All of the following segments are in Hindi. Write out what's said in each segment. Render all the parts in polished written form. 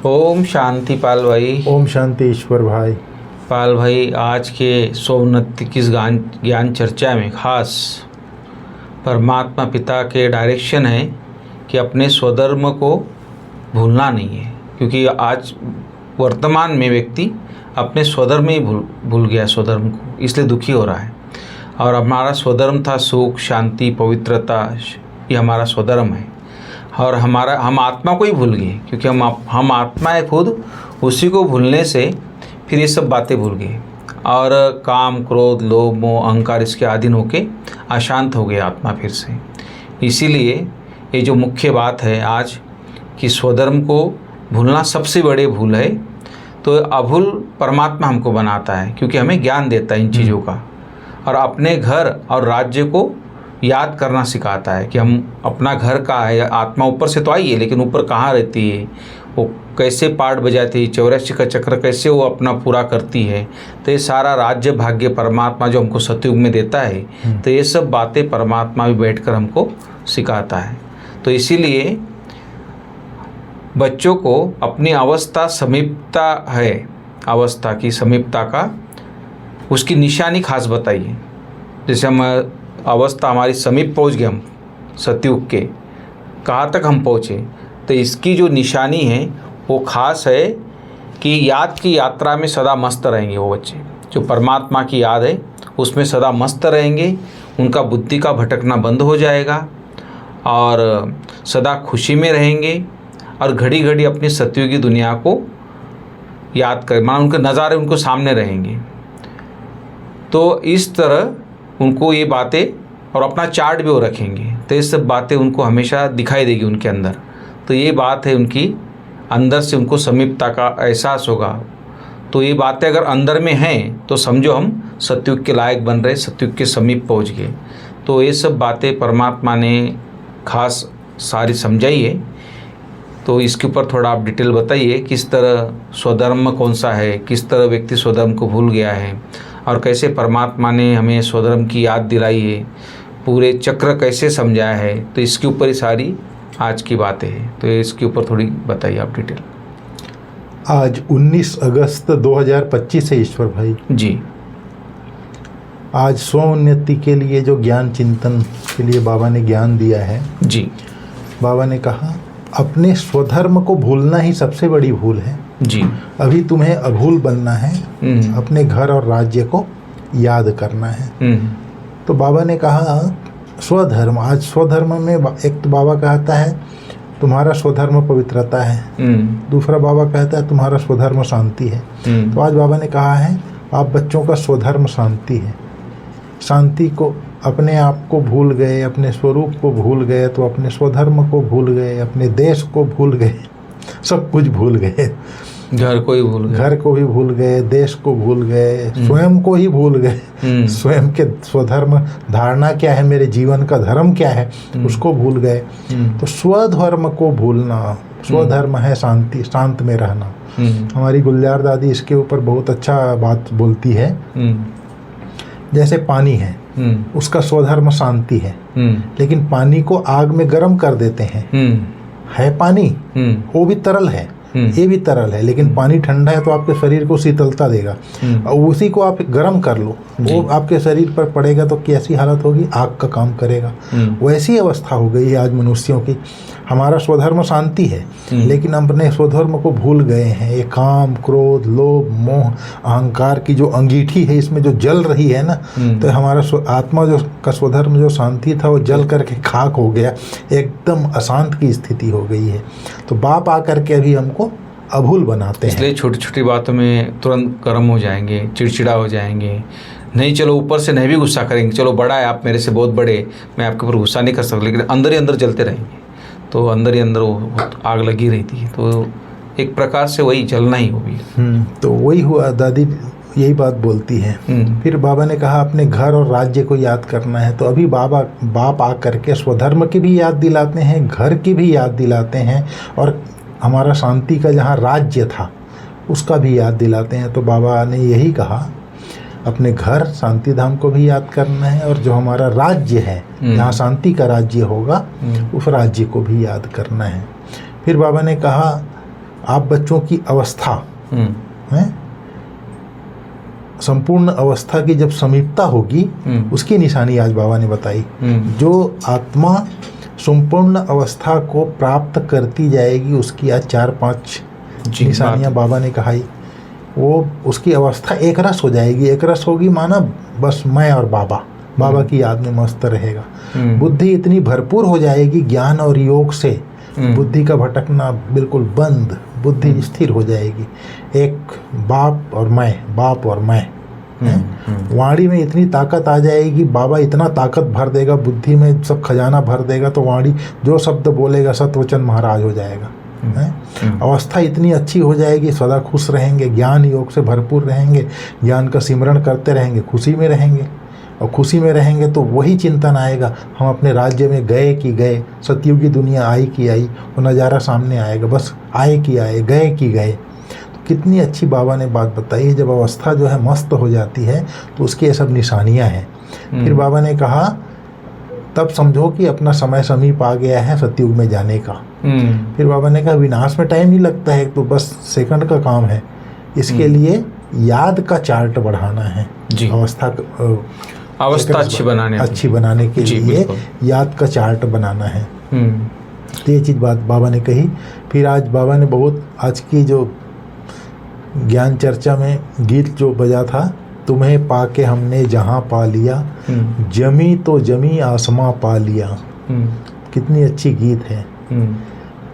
ओम शांति पाल भाई। ओम शांति ईश्वर भाई। पाल भाई, आज के 129 ज्ञान चर्चा में खास परमात्मा पिता के डायरेक्शन है कि अपने स्वधर्म को भूलना नहीं है, क्योंकि आज वर्तमान में व्यक्ति अपने स्वधर्म ही भूल गया स्वधर्म को, इसलिए दुखी हो रहा है। और हमारा स्वधर्म था सुख, शांति, पवित्रता, ये हमारा स्वधर्म है। और हम आत्मा को ही भूल गए, क्योंकि हम आत्मा है खुद, उसी को भूलने से फिर ये सब बातें भूल गए और काम, क्रोध, लोभ, मोह, अहंकार इसके अधीन होके अशांत हो गए आत्मा फिर से। इसीलिए ये जो मुख्य बात है आज कि स्वधर्म को भूलना सबसे बड़ी भूल है। तो अभूल परमात्मा हमको बनाता है, क्योंकि हमें ज्ञान देता है इन चीज़ों का, और अपने घर और राज्य को याद करना सिखाता है कि हम अपना घर कहाँ है। आत्मा ऊपर से तो आई है, लेकिन ऊपर कहाँ रहती है, वो कैसे पार्ट बजाती है, 84 का चक्र कैसे वो अपना पूरा करती है। तो ये सारा राज्य भाग्य परमात्मा जो हमको सतयुग में देता है, तो ये सब बातें परमात्मा भी बैठकर हमको सिखाता है। तो इसीलिए बच्चों को अपनी अवस्था समीपता है, अवस्था की समीपता का उसकी निशानी खास बताइए। जैसे हम अवस्था हमारी समीप पहुंच गए, हम सतयुग के कहाँ तक हम पहुँचे, तो इसकी जो निशानी है वो खास है कि याद की यात्रा में सदा मस्त रहेंगे वो बच्चे। जो परमात्मा की याद है उसमें सदा मस्त रहेंगे, उनका बुद्धि का भटकना बंद हो जाएगा और सदा खुशी में रहेंगे और घड़ी घड़ी अपनी सतयुगी दुनिया को याद कर, मानो उनके नज़ारे उनको सामने रहेंगे। तो इस तरह उनको ये बातें, और अपना चार्ट भी वो रखेंगे, तो ये सब बातें उनको हमेशा दिखाई देगी उनके अंदर। तो ये बात है उनकी अंदर से उनको समीपता का एहसास होगा। तो ये बातें अगर अंदर में हैं तो समझो हम सतयुग के लायक बन रहे, सतयुग के समीप पहुंच गए। तो ये सब बातें परमात्मा ने खास सारी समझाई है। तो इसके ऊपर थोड़ा आप डिटेल बताइए, किस तरह स्वधर्म कौन सा है, किस तरह व्यक्ति स्वधर्म को भूल गया है, और कैसे परमात्मा ने हमें स्वधर्म की याद दिलाई है, पूरे चक्र कैसे समझाया है। तो इसके ऊपर ही सारी आज की बातें हैं। तो इसके ऊपर थोड़ी बताइए आप डिटेल। आज 19 अगस्त 2025 है ईश्वर भाई जी। आज स्वोन्नति के लिए जो ज्ञान चिंतन के लिए बाबा ने ज्ञान दिया है जी। बाबा ने कहा अपने स्वधर्म को भूलना ही सबसे बड़ी भूल है जी। अभी तुम्हें अभूल बनना है, अपने घर और राज्य को याद करना है। तो बाबा ने कहा स्वधर्म, आज स्वधर्म में एक तो बाबा कहता है तुम्हारा स्वधर्म पवित्रता है, दूसरा बाबा कहता है तुम्हारा स्वधर्म शांति है। तो आज बाबा ने कहा है आप बच्चों का स्वधर्म शांति है। शांति को, अपने आप को भूल गए, अपने स्वरूप को भूल गए, तो अपने स्वधर्म को भूल गए, अपने देश को भूल गए, सब कुछ भूल गए। घर को ही भूल गए, घर को भी भूल गए, देश को भूल गए, स्वयं को ही भूल गए। स्वयं के स्वधर्म धारणा क्या है, मेरे जीवन का धर्म क्या है, उसको भूल गए। तो स्वधर्म को भूलना, स्वधर्म है शांति, शांत में रहना। हमारी गुलजार दादी इसके ऊपर बहुत अच्छा बात बोलती है। जैसे पानी है, उसका स्वधर्म शांति है, लेकिन पानी को आग में गर्म कर देते हैं। है पानी, वो भी तरल है, ये भी तरल है, लेकिन पानी ठंडा है तो आपके शरीर को शीतलता देगा। और उसी को आप गर्म कर लो, वो आपके शरीर पर पड़ेगा तो कैसी हालत होगी, आग का काम करेगा। वैसी अवस्था हो गई है आज मनुष्यों की। हमारा स्वधर्म शांति है, लेकिन अपने स्वधर्म को भूल गए हैं। ये काम, क्रोध, लोभ, मोह, अहंकार की जो अंगीठी है इसमें जो जल रही है ना, तो हमारा आत्मा जो का स्वधर्म जो शांति था वो जल करके खाक हो गया, एकदम अशांत की स्थिति हो गई है। तो बाप आकर के अभी हमको अभूल बनाते हैं। इसलिए छोटी छोटी बातों में तुरंत गर्म हो जाएंगे, चिड़चिड़ा हो जाएंगे। नहीं, चलो ऊपर से नहीं भी गुस्सा करेंगे, चलो बड़ा है, आप मेरे से बहुत बड़े, मैं आपके ऊपर गुस्सा नहीं कर सकता, लेकिन अंदर ही अंदर जलते रहेंगे। तो अंदर ही अंदर वो आग लगी रहती है। तो एक प्रकार से वही जलना ही होगी। तो वही हुआ, दादी यही बात बोलती है। फिर बाबा ने कहा अपने घर और राज्य को याद करना है। तो अभी बाप आकर के स्वधर्म की भी याद दिलाते हैं, घर की भी याद दिलाते हैं, और हमारा शांति का जहाँ राज्य था उसका भी याद दिलाते हैं। तो बाबा ने यही कहा अपने घर शांति धाम को भी याद करना है, और जो हमारा राज्य है जहाँ शांति का राज्य होगा उस राज्य को भी याद करना है। फिर बाबा ने कहा आप बच्चों की अवस्था है, संपूर्ण अवस्था की जब समीपता होगी उसकी निशानी आज बाबा ने बताई। जो आत्मा संपूर्ण अवस्था को प्राप्त करती जाएगी उसकी आज 4-5 निशानियां बाबा ने कहाई। वो उसकी अवस्था एक रस हो जाएगी। एक रस होगी माना बस मैं और बाबा की याद में मस्त रहेगा। बुद्धि इतनी भरपूर हो जाएगी ज्ञान और योग से, बुद्धि का भटकना बिल्कुल बंद, बुद्धि स्थिर हो जाएगी। एक बाप और मैं वाणी में इतनी ताकत आ जाएगी, बाबा इतना ताकत भर देगा, बुद्धि में सब खजाना भर देगा, तो वाणी जो शब्द बोलेगा सतवचन महाराज हो जाएगा। अवस्था इतनी अच्छी हो जाएगी, सदा खुश रहेंगे, ज्ञान योग से भरपूर रहेंगे, ज्ञान का सिमरण करते रहेंगे, खुशी में रहेंगे। और खुशी में रहेंगे तो वही चिंतन आएगा, हम अपने राज्य में गए कि गए, सतयुगी दुनिया आई कि आई, वो नज़ारा सामने आएगा, बस आए कि आए, गए कि गए। तो कितनी अच्छी बाबा ने बात बताई है। जब अवस्था जो है मस्त हो जाती है तो उसकी ये सब निशानियाँ हैं। फिर बाबा ने कहा तब समझो कि अपना समय समीप आ गया है सतयुग में जाने का। फिर बाबा ने कहा विनाश में टाइम नहीं लगता है, तो बस सेकंड का काम है। इसके लिए याद का चार्ट बढ़ाना है, अवस्था अच्छी बनाने के लिए याद का चार्ट बनाना है। तो ये चीज़ बात बाबा ने कही। फिर आज बाबा ने बहुत, आज की जो ज्ञान चर्चा में गीत जो बजा था, तुम्हें पाके हमने जहाँ पा लिया, जमी तो जमी आसमां पा लिया, कितनी अच्छी गीत है।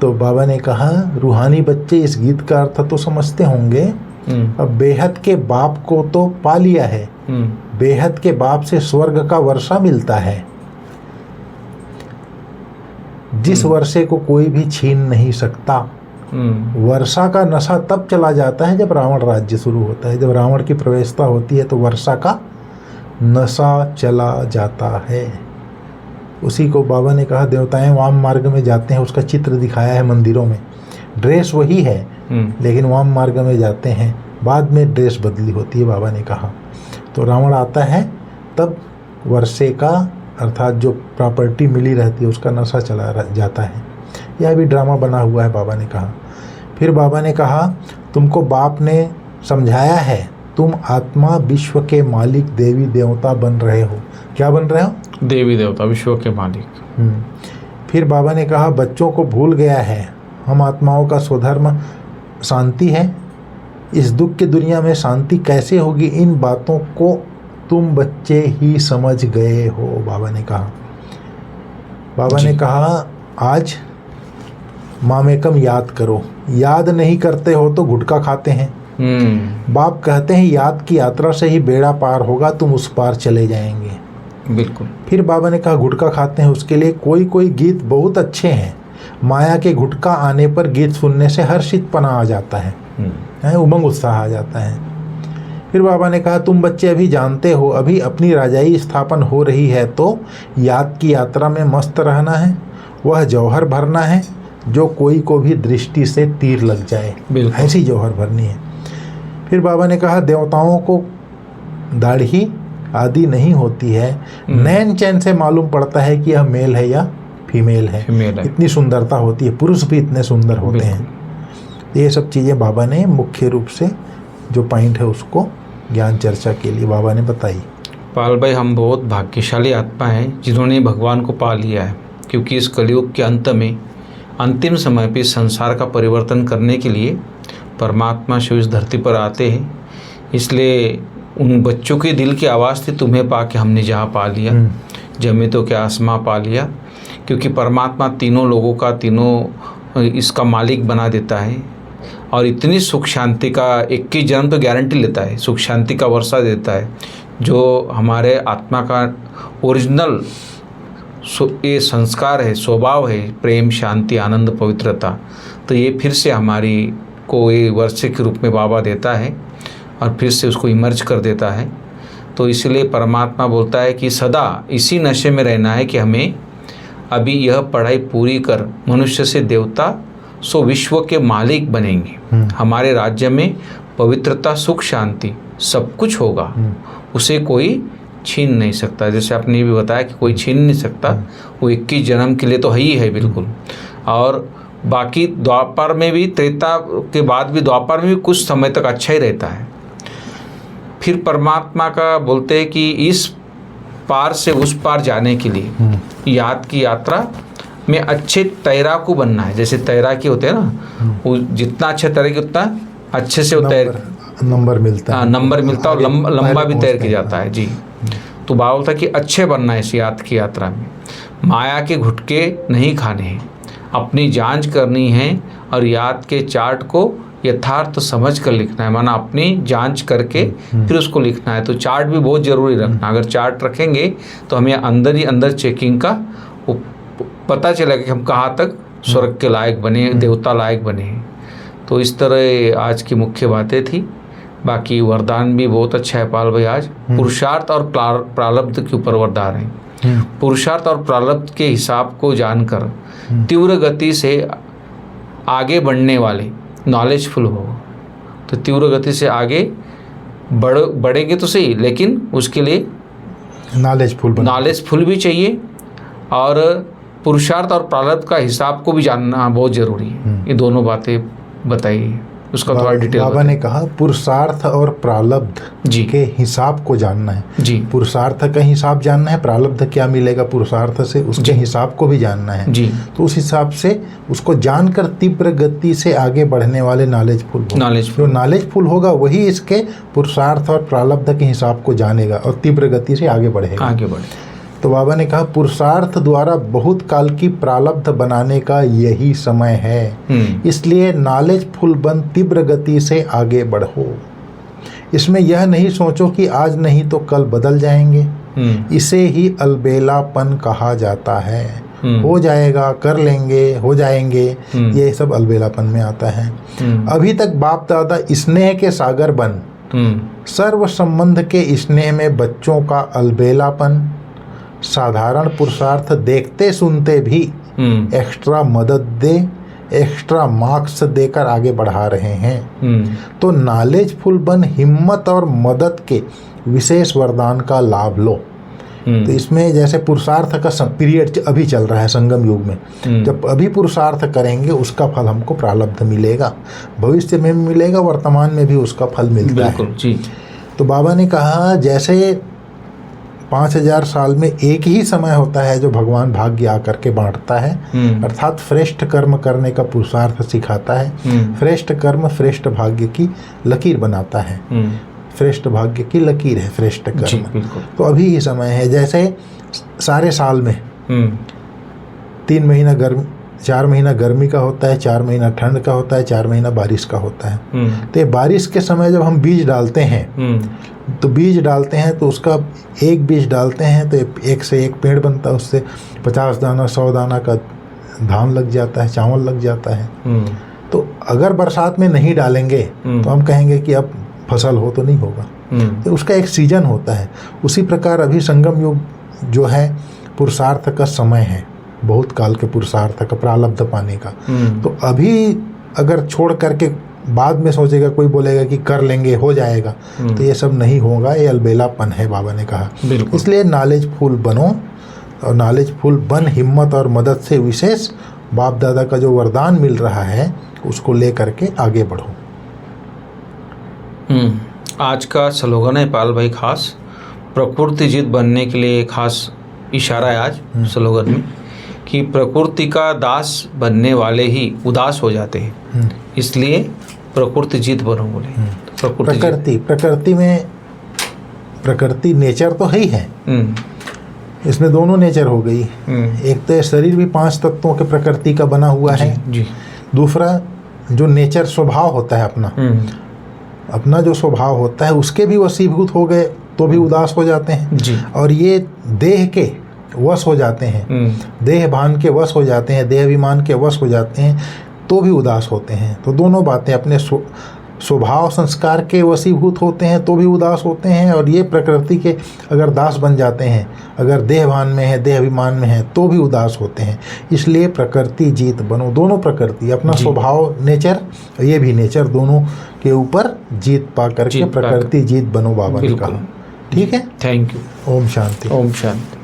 तो बाबा ने कहा रूहानी बच्चे इस गीत का अर्थ तो समझते होंगे। अब बेहद के बाप को तो पा लिया है, बेहद के बाप से स्वर्ग का वर्षा मिलता है, जिस वर्षे को कोई भी छीन नहीं सकता। वर्षा का नशा तब चला जाता है जब रावण राज्य शुरू होता है, जब रावण की प्रवेशता होती है तो वर्षा का नशा चला जाता है। उसी को बाबा ने कहा देवताएं वाम मार्ग में जाते हैं, उसका चित्र दिखाया है मंदिरों में। ड्रेस वही है लेकिन वाम मार्ग में जाते हैं, बाद में ड्रेस बदली होती है बाबा ने कहा। तो रावण आता है तब वर्षे का अर्थात जो प्रॉपर्टी मिली रहती है उसका नशा चला जाता है। यह भी ड्रामा बना हुआ है बाबा ने कहा। फिर बाबा ने कहा तुमको बाप ने समझाया है, तुम आत्मा विश्व के मालिक देवी देवता बन रहे हो। क्या बन रहे हो? देवी देवता, विश्व के मालिक। फिर बाबा ने कहा बच्चों को भूल गया है, हम आत्माओं का स्वधर्म शांति है। इस दुख की दुनिया में शांति कैसे होगी, इन बातों को तुम बच्चे ही समझ गए हो, बाबा ने कहा। बाबा ने कहा आज मामेकम याद करो, याद नहीं करते हो तो गुटखा खाते हैं। बाप कहते हैं याद की यात्रा से ही बेड़ा पार होगा, तुम उस पार चले जाएंगे। बिल्कुल। फिर बाबा ने कहा गुटखा खाते हैं, उसके लिए कोई कोई गीत बहुत अच्छे हैं। माया के गुटखा आने पर गीत सुनने से हर्षितपना आ जाता है, उमंग उत्साह आ जाता है। फिर बाबा ने कहा तुम बच्चे अभी जानते हो, अभी अपनी राजाई स्थापन हो रही है, तो याद की यात्रा में मस्त रहना है। वह जौहर भरना है जो कोई को भी दृष्टि से तीर लग जाए, ऐसी जौहर भरनी है। फिर बाबा ने कहा देवताओं को दाढ़ी आदि नहीं होती है, नैन चैन से मालूम पड़ता है कि यह मेल है या फीमेल है। इतनी सुंदरता होती है, पुरुष भी इतने सुंदर होते हैं। ये सब चीज़ें बाबा ने मुख्य रूप से जो पॉइंट है उसको ज्ञान चर्चा के लिए बाबा ने बताई। पाल भाई, हम बहुत भाग्यशाली आत्मा हैं जिन्होंने भगवान को पा लिया है, क्योंकि इस कलयुग के अंत में अंतिम समय पे संसार का परिवर्तन करने के लिए परमात्मा शिव इस धरती पर आते हैं। इसलिए उन बच्चों के दिल की आवाज़ थी तुम्हें पा के हमने जहाँ पा लिया, जमे तो क्या आसमां पा लिया। क्योंकि परमात्मा तीनों लोगों का, तीनों इसका मालिक बना देता है और इतनी सुख शांति का 21 जन्म तो गारंटी लेता है, सुख शांति का वर्षा देता है, जो हमारे आत्मा का ओरिजिनल ये संस्कार है, स्वभाव है, प्रेम, शांति, आनंद, पवित्रता। तो ये फिर से हमारी को ये वर्षे के रूप में बाबा देता है और फिर से उसको इमर्ज कर देता है। तो इसलिए परमात्मा बोलता है कि सदा इसी नशे में रहना है कि हमें अभी यह पढ़ाई पूरी कर मनुष्य से देवता सो विश्व के मालिक बनेंगे। हमारे राज्य में पवित्रता, सुख, शांति सब कुछ होगा, उसे कोई छीन नहीं सकता। जैसे आपने भी बताया कि कोई छीन नहीं सकता, वो 21 जन्म के लिए तो है ही है बिल्कुल। और बाकी द्वापर में भी, त्रेता के बाद भी द्वापर में भी कुछ समय तक अच्छा ही रहता है। फिर परमात्मा का बोलते हैं कि इस पार से उस पार जाने के लिए याद की यात्रा में अच्छे तैराकू बनना है। जैसे तैराकी होते हैं ना, वो जितना अच्छा तैरेगी उतना अच्छे से वो नंबर मिलता है, नंबर मिलता है और लंबा भी तैर के जाता है जी। तो बाबा बोलता कि अच्छे बनना है इस याद की यात्रा में, माया के घुटके नहीं खाने हैं, अपनी जांच करनी है और याद के चार्ट को यथार्थ समझ कर लिखना है। माना अपनी जांच करके फिर उसको लिखना है। तो चार्ट भी बहुत ज़रूरी रखना। अगर चार्ट रखेंगे तो हमें अंदर ही अंदर चेकिंग का पता चलेगा कि हम कहाँ तक स्वर्ग के लायक बने, देवता लायक बने हैं। तो इस तरह आज की मुख्य बातें थी। बाकी वरदान भी बहुत अच्छा है पाल भाई। आज पुरुषार्थ और प्रारब्ध के ऊपर वरदान है। पुरुषार्थ और प्रारब्ध के हिसाब को जानकर तीव्र गति से आगे बढ़ने वाले नॉलेजफुल हो। तो तीव्र गति से आगे बढ़ेंगे तो सही, लेकिन उसके लिए नॉलेजफुल भी चाहिए और पुरुषार्थ और प्रारब्ध का हिसाब को भी जानना बहुत जरूरी है। ये दोनों बातें बताइए, उसका थोड़ा डिटेल। बाबा ने कहा पुरुषार्थ और प्रारब्ध के हिसाब को जानना है जी। पुरुषार्थ का हिसाब जानना है, प्रारब्ध क्या मिलेगा पुरुषार्थ से उसके हिसाब को भी जानना है जी। तो उस हिसाब से उसको जानकर तीव्र गति से आगे बढ़ने वाले नॉलेजफुल जो नॉलेजफुल होगा वही इसके पुरुषार्थ और प्रारब्ध के हिसाब को जानेगा और तीव्र गति से आगे बढ़ेगा। तो बाबा ने कहा पुरुषार्थ द्वारा बहुत काल की प्रारब्ध बनाने का यही समय है, इसलिए नॉलेजफुल बन तीव्र गति से आगे बढ़ो। इसमें यह नहीं सोचो कि आज नहीं तो कल बदल जाएंगे, इसे ही अलबेलापन कहा जाता है। हो जाएगा, कर लेंगे, हो जाएंगे, ये सब अलबेलापन में आता है। अभी तक बाप दादा स्नेह के सागर बन सर्व संबंध के स्नेह में बच्चों का अलबेलापन, साधारण पुरुषार्थ देखते सुनते भी एक्स्ट्रा मदद दे, एक्स्ट्रा मार्क्स देकर आगे बढ़ा रहे हैं। तो नॉलेजफुल बन हिम्मत और मदद के विशेष वरदान का लाभ लो। तो इसमें जैसे पुरुषार्थ का पीरियड अभी चल रहा है संगम युग में, जब अभी पुरुषार्थ करेंगे उसका फल हमको प्रारब्ध मिलेगा, भविष्य में भी मिलेगा, वर्तमान में भी उसका फल मिलता है जी। तो बाबा ने कहा जैसे 5000 साल में एक ही समय होता है जो भगवान भाग्य आकर के बांटता है, अर्थात श्रेष्ठ कर्म करने का पुरुषार्थ सिखाता है। श्रेष्ठ कर्म श्रेष्ठ भाग्य की लकीर बनाता है। श्रेष्ठ भाग्य की लकीर है श्रेष्ठ कर्म। तो अभी ही समय है। जैसे सारे साल में 3 महीना गर्मी, 4 महीना गर्मी का होता है, 4 महीना ठंड का होता है, 4 महीना बारिश का होता है। तो ये बारिश के समय जब हम बीज डालते हैं तो बीज डालते हैं तो उसका एक बीज डालते हैं तो एक से एक पेड़ बनता है, उससे 50 दाना 100 दाना का धान लग जाता है, चावल लग जाता है। तो अगर बरसात में नहीं डालेंगे तो हम कहेंगे कि अब फसल हो तो नहीं होगा। तो उसका एक सीजन होता है। उसी प्रकार अभी संगम युग जो है पुरुषार्थ का समय है, बहुत काल के पुरुषार्थ का प्रारब्ध पाने का। तो अभी अगर छोड़ करके बाद में सोचेगा, कोई बोलेगा कि कर लेंगे, हो जाएगा, तो ये सब नहीं होगा। ये अलबेलापन है बाबा ने कहा। इसलिए नॉलेजफुल बनो और नॉलेजफुल बन हिम्मत और मदद से विशेष बाप दादा का जो वरदान मिल रहा है उसको ले करके आगे बढ़ो। आज का स्लोगन है पाल भाई खास प्रकृति जित बनने के लिए खास इशारा है आज स्लोगन में कि प्रकृति का दास बनने वाले ही उदास हो जाते हैं, इसलिए प्रकृति जीत बनो बोले। प्रकृति में प्रकृति नेचर तो है ही है। इसमें दोनों नेचर हो गई। एक तो शरीर भी 5 तत्वों के प्रकृति का बना हुआ है जी। दूसरा जो नेचर स्वभाव होता है अपना जो स्वभाव होता है उसके भी वशीभूत हो गए तो भी उदास हो जाते हैं जी। और ये देह के वश हो जाते हैं, देह भान के वश हो जाते हैं, देह अभिमान के वश हो जाते हैं तो भी उदास होते हैं। तो दोनों बातें अपने स्वभाव संस्कार के वशीभूत होते हैं तो भी उदास होते हैं, और ये प्रकृति के अगर दास बन जाते हैं, अगर देह भान में है, देह अभिमान में है तो भी उदास होते हैं। इसलिए प्रकृति जीत बनो। दोनों प्रकृति, अपना स्वभाव नेचर, ये भी नेचर, दोनों के ऊपर जीत पा करके प्रकृति जीत बनो बाबा ने कहा। ठीक है, थैंक यू। ओम शांति। ओम शांति।